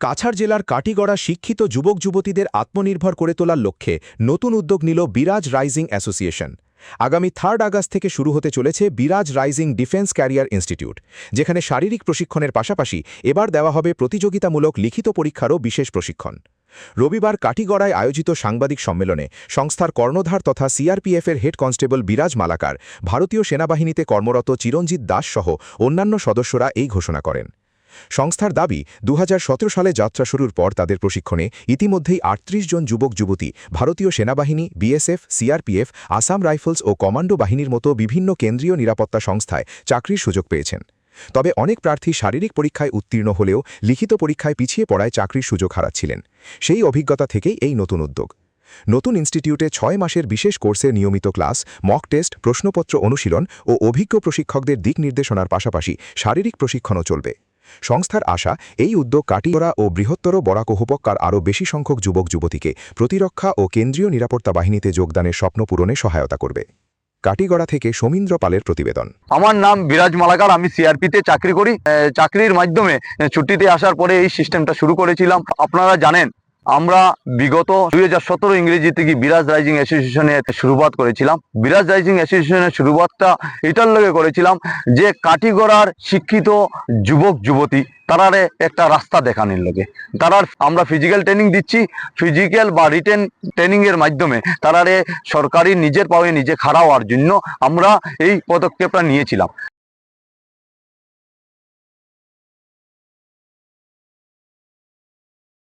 কাছাড় জেলার কাটিগড়া শিক্ষিত যুবক যুবতীদের আত্মনির্ভর করে তোলার লক্ষ্যে নতুন উদ্যোগ নিল বিরাজ রাইজিং অ্যাসোসিয়েশন। আগামী 3 আগস্ট থেকে শুরু হতে চলেছে বিরাজ রাইজিং ডিফেন্স ক্যারিয়ার ইনস্টিটিউট, যেখানে শারীরিক প্রশিক্ষণের পাশাপাশি এবার দেওয়া হবে প্রতিযোগিতামূলক লিখিত পরীক্ষারও বিশেষ প্রশিক্ষণ। রবিবার কাটিগড়ায় আয়োজিত সাংবাদিক সম্মেলনে সংস্থার কর্ণধার তথা সিআরপিএফের হেড কনস্টেবল বিরাজ মালাকার, ভারতীয় সেনাবাহিনীতে কর্মরত চিরঞ্জিত দাস সহ অন্যান্য সদস্যরা এই ঘোষণা করেন। সংস্থার দাবি, 2017 সালে যাত্রা শুরুর পর তাদের প্রশিক্ষণে ইতিমধ্যেই 38 জন যুবক যুবতী ভারতীয় সেনাবাহিনী, বিএসএফ, সিআরপিএফ, আসাম রাইফেলস ও কমান্ডো বাহিনীর মতো বিভিন্ন কেন্দ্রীয় নিরাপত্তা সংস্থায় চাকরির সুযোগ পেয়েছেন। তবে অনেক প্রার্থী শারীরিক পরীক্ষায় উত্তীর্ণ হলেও লিখিত পরীক্ষায় পিছিয়ে পড়ায় চাকরির সুযোগ হারাচ্ছিলেন। সেই অভিজ্ঞতা থেকেই এই নতুন উদ্যোগ। নতুন ইনস্টিটিউটে 6 মাসের বিশেষ কোর্সের নিয়মিত ক্লাস, মক টেস্ট, প্রশ্নপত্র অনুশীলন ও অভিজ্ঞ প্রশিক্ষকদের দিক নির্দেশনার পাশাপাশি শারীরিক প্রশিক্ষণও চলবে। সংস্থার আশা, এই উদ্যোগ কাটিগড়া ও বৃহত্তর বরাক উপত্যকার আরও বেশি সংখ্যক যুবক যুবতীকে প্রতিরক্ষা ও কেন্দ্রীয় নিরাপত্তা বাহিনীতে যোগদানের স্বপ্ন পূরণে সহায়তা করবে। কাটিগড়া থেকে সমীন্দ্র পালের প্রতিবেদন। আমার নাম বিরাজ মালাকার, আমি সিআরপিতে চাকরি করি। চাকরির মাধ্যমে ছুটিতে আসার পরে এই সিস্টেমটা শুরু করেছিলাম। আপনারা জানেন, আমরা বিগত 2017 ইংরেজি থেকে বিরাজ রাইজিং অ্যাসোসিয়েশনের শুরুয়াত করেছিলাম। বিরাজ রাইজিং অ্যাসোসিয়েশনের শুরুয়াতটা এটার লগে করেছিলাম যে কাটিগড়ার শিক্ষিত যুবক যুবতী তারারে একটা রাস্তা দেখানোর লগে আমরা ফিজিক্যাল ট্রেনিং দিচ্ছি। ফিজিক্যাল বা রিটেন ট্রেনিং এর মাধ্যমে তারারে সরকারি নিজের পায়ে নিজে খাড়া হওয়ার জন্য আমরা এই পদক্ষেপটা নিয়েছিলাম।